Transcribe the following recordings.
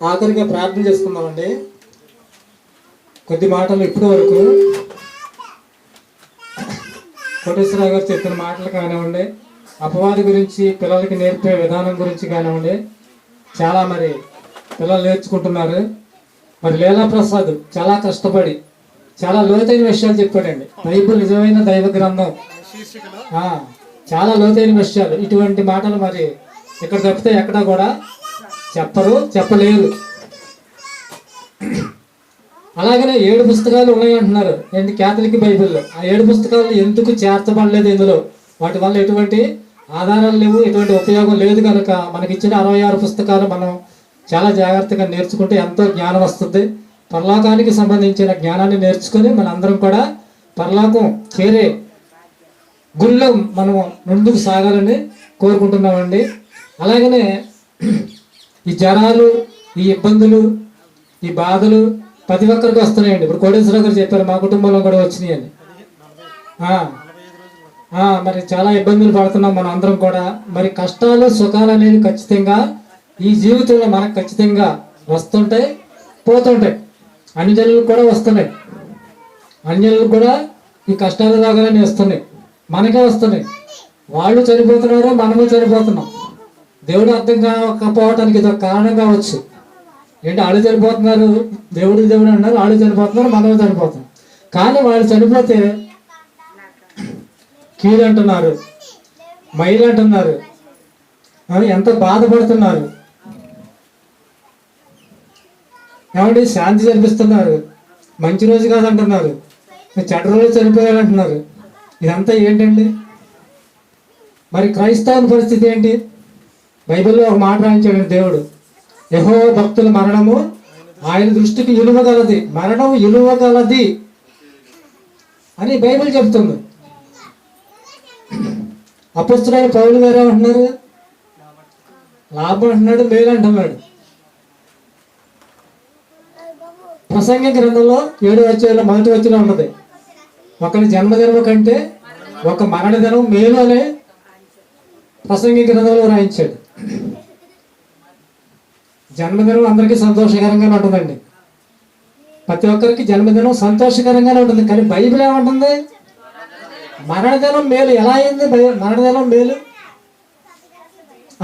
ఆఖరిగా ప్రార్థన చేసుకుందామండి. కొద్ది మాటలు ఇప్పటి వరకు కోటేశ్వరరావు గారు చెప్పిన మాటలు కానివ్వండి, అపవాది గురించి పిల్లలకి నేర్పే విధానం గురించి కానివ్వండి, చాలా మరి పిల్లలు నేర్చుకుంటున్నారు. మరి లీలా ప్రసాద్ చాలా కష్టపడి చాలా లోతైన విషయాలు చెప్పాడండి. బైబిల్ నిజమైన దైవ గ్రంథం, చాలా లోతైన విషయాలు. ఇటువంటి మాటలు మరి ఇక్కడ తప్పితే ఎక్కడా కూడా చెప్పరు, చెప్పలేరు. అలాగనే 7 పుస్తకాలు ఉన్నాయి అంటున్నారు ఏంటి క్యాథలిక్ బైబిల్లో. ఆ 7 పుస్తకాలు ఎందుకు చేర్చబడలేదు ఇందులో? వాటి వల్ల ఎటువంటి ఆధారాలు లేవు, ఎటువంటి ఉపయోగం లేదు. కనుక మనకి ఇచ్చిన 66 పుస్తకాలు మనం చాలా జాగ్రత్తగా నేర్చుకుంటే ఎంతో జ్ఞానం వస్తుంది. పరలోకానికి సంబంధించిన జ్ఞానాన్ని నేర్చుకొని మనందరం కూడా పరలోకం చేరే గుళ్ళో మనం ముందుకు సాగాలని కోరుకుంటున్నామండి. అలాగనే ఈ జ్వరాలు, ఈ ఇబ్బందులు, ఈ బాధలు ప్రతి ఒక్కరికి వస్తున్నాయండి. ఇప్పుడు కోటేశ్వరరావు గారు చెప్పారు మా కుటుంబంలో కూడా వచ్చినాయని. మరి చాలా ఇబ్బందులు పడుతున్నాం మనం అందరం కూడా. మరి కష్టాలు సుఖాలు అనేవి ఖచ్చితంగా ఈ జీవితంలో మనకు ఖచ్చితంగా వస్తుంటాయి, పోతుంటాయి. అన్యజనులకు కూడా వస్తున్నాయి, అన్యజనులకు కూడా ఈ కష్టాలు రాగానే వస్తున్నాయి, మనకే వస్తున్నాయి. వాళ్ళు చనిపోతున్నారు, మనము చనిపోతున్నాం. దేవుడు అర్థం కాకపోవటానికి ఇది ఒక కారణం కావచ్చు. ఏంటి వాళ్ళు చనిపోతున్నారు, దేవుడు అన్నారు, వాళ్ళు చనిపోతున్నారు, మనము చనిపోతున్నాం. కానీ వాళ్ళు చనిపోతే కీడు అంటున్నారు, మైలు అంటున్నారు, ఎంత బాధపడుతున్నారు. ఏమంటే శాంతి చనిపిస్తున్నారు, మంచి రోజు కాదంటున్నారు, చెడ్డ రోజు చనిపోయారంటున్నారు. ఇదంతా ఏంటండి? మరి క్రైస్తవుల పరిస్థితి ఏంటి? బైబిల్లో ఒక మాట రాయించాడు దేవుడు, యెహోవా భక్తుల మరణము ఆయన దృష్టికి విలువగలది, మరణం విలువగలది అని బైబిల్ చెప్తుంది. అపొస్తలుడైన పౌలు గారు ఏమంటున్నారు? లాభం అంటున్నాడు, మేలు అంటున్నాడు. ప్రసంగి గ్రంథంలో 7వ అధ్యాయంలో 1వ వచనం ఉన్నది, ఒకరి జన్మదినం కంటే ఒక మరణ దినం మేలు అనే ప్రసంగి గ్రంథంలో రాయించాడు. జన్మదినం అందరికీ సంతోషకరంగానే ఉంటుందండి, ప్రతి ఒక్కరికి జన్మదినం సంతోషకరంగానే ఉంటుంది. కానీ బైబిల్ ఏమంటుంది? మరణదినం మేలు. ఎలా అయింది మరణదినం మేలు?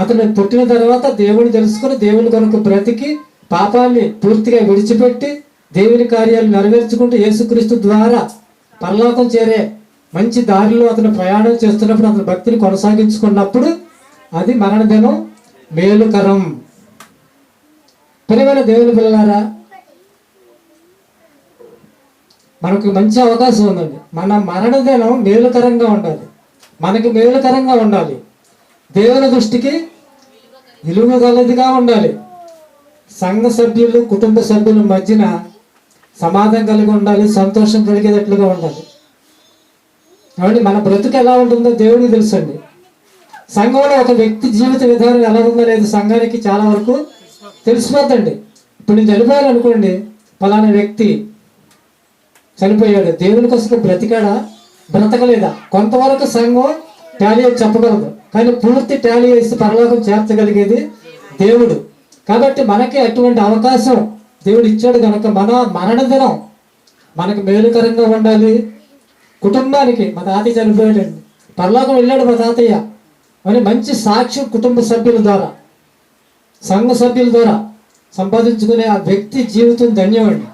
అతను పుట్టిన తర్వాత దేవుని తెలుసుకుని దేవుని కొరకు బ్రతికి పాపాన్ని పూర్తిగా విడిచిపెట్టి దేవుని కార్యాలు నెరవేర్చుకుంటూ యేసుక్రీస్తు ద్వారా పరలోకం చేరే మంచి దారిలో అతను ప్రయాణం చేస్తున్నప్పుడు, అతని భక్తిని కొనసాగించుకున్నప్పుడు అది మరణదినం మేలుకరం. ప్రియమైన దేవుని పిల్లలారా, మనకు మంచి అవకాశం ఉందండి. మన మరణదినం మేలుకరంగా ఉండాలి, మనకి మేలుకరంగా ఉండాలి, దేవుని దృష్టికి విలువగలదిగా ఉండాలి. సంఘ సభ్యులు, కుటుంబ సభ్యుల మధ్యన సమాధానం కలిగి ఉండాలి, సంతోషం కలిగేటట్లుగా ఉండాలి. కాబట్టి మన బ్రతుకు ఎలా ఉంటుందో దేవుడికి తెలుసండి. సంఘంలో ఒక వ్యక్తి జీవిత విధానం ఎలా ఉందో లేదు సంఘానికి చాలా వరకు తెలిసిపోద్దండి. ఇప్పుడు నేను చనిపోయాను అనుకోండి, ఫలానా వ్యక్తి చనిపోయాడు, దేవుని కోసం బ్రతికాడా బ్రతకలేదా కొంతవరకు సంఘం టాలీ చెప్పగలదు. కానీ పూర్తి టాలీ వేసి పరలోకం చేర్చగలిగేది దేవుడు. కాబట్టి మనకి అటువంటి అవకాశం దేవుడు ఇచ్చాడు కనుక మన మరణదినం మనకు మేలుకరంగా ఉండాలి. కుటుంబానికి, మా తాతయ్య చనిపోయాడండి, పరలోకం వెళ్ళాడు మా తాతయ్య అని మంచి సాక్ష్యం కుటుంబ సభ్యుల ద్వారా, సంఘ సభ్యుల ద్వారా సంపాదించుకునే ఆ వ్యక్తి జీవితం ధన్యమండి.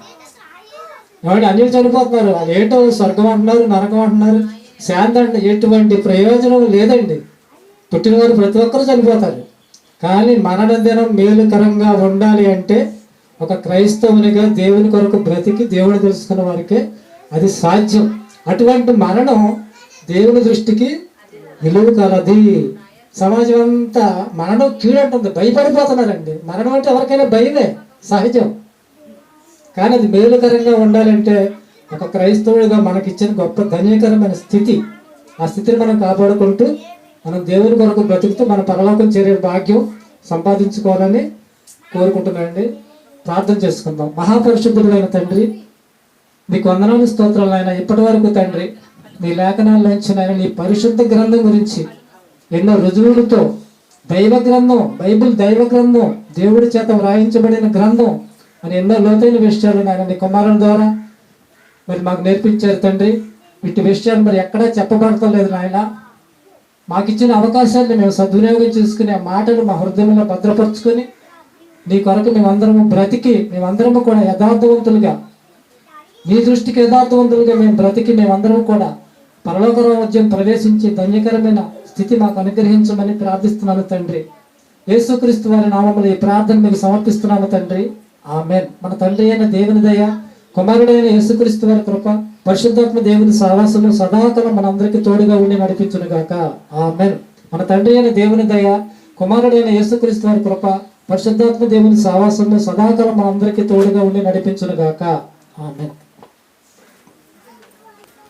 కాబట్టి అన్యులు చనిపోతున్నారు, వాళ్ళు ఏంటో స్వర్గం అంటున్నారు, నరకం అంటున్నారు, శాంతి అంటున్నారు. ఎటువంటి ప్రయోజనం లేదండి. పుట్టినవారు ప్రతి ఒక్కరు చనిపోతారు. కానీ మరణదినం మేలుకరంగా ఉండాలి అంటే ఒక క్రైస్తవునిగా దేవుని కొరకు బ్రతికి దేవుని తెలుసుకున్న వారికే అది సాధ్యం. అటువంటి మరణం దేవుని దృష్టికి విలువ కలది. సమాజం అంతా మరణం కీడంటుంది, భయపడిపోతున్నారండి. మరణం అంటే ఎవరికైనా భయమే, సహజం. కానీ అది మేలుకరంగా ఉండాలంటే ఒక క్రైస్తవుడిగా మనకిచ్చిన గొప్ప ధన్యకరమైన స్థితి. ఆ స్థితిని మనం కాపాడుకుంటూ మనం దేవుని కొరకు బ్రతుకుతూ మన పరలోకం చేరే భాగ్యం సంపాదించుకోవాలని కోరుకుంటున్నానండి. ప్రార్థన చేసుకుందాం. మహాపరిశుద్ధుడైన తండ్రి, మీకు వందనాలు స్తోత్రాలు ఆయన. ఇప్పటి వరకు తండ్రి నీ లేఖనాల్లోంచి నాయన నీ పరిశుద్ధ గ్రంథం గురించి ఎన్నో రుజువులతో దైవ గ్రంథం, బైబిల్ దైవ గ్రంథం, దేవుడి చేత వ్రాయించబడిన గ్రంథం అని ఎన్నో లోతైన విషయాలు నాయన నీ కుమారుల ద్వారా మరి మాకు నేర్పించారు తండ్రి. వీటి విషయాలు మరి ఎక్కడా చెప్పబడతలేదు నాయన. మాకు ఇచ్చిన అవకాశాన్ని మేము సద్వినియోగం చేసుకుని ఆ మాటలు మా హృదయంలో భద్రపరుచుకొని నీ కొరకు మేమందరము బ్రతికి మేమందరము కూడా యథార్థవంతులుగా నీ దృష్టికి యథార్థవంతులుగా మేము బ్రతికి మేమందరం కూడా పరలోక రాజ్యం ప్రవేశించి ధన్యకరమైన స్థితి మాకు అనుగ్రహించమని ప్రార్థిస్తున్నాను తండ్రి. యేసుక్రీస్తు వారి నామములో ఈ ప్రార్థన మీకు సమర్పిస్తున్నాము తండ్రి. ఆమేన్. మన తండ్రి అయిన దేవుని దయ, కుమారుడైన యేసుక్రీస్తు వారి కృప, పరిశుద్ధాత్మ దేవుని సహవాసము సదాకాలం మనందరికీ తోడుగా ఉండి నడిపించును గాక. ఆమేన్. మన తండ్రి అయిన దేవుని దయ, కుమారుడైన యేసుక్రీస్తు వారి కృప, పరిశుద్ధాత్మ దేవుని సహవాసము సదాకాలం మనందరికీ తోడుగా ఉండి నడిపించును గాక. ఆమేన్.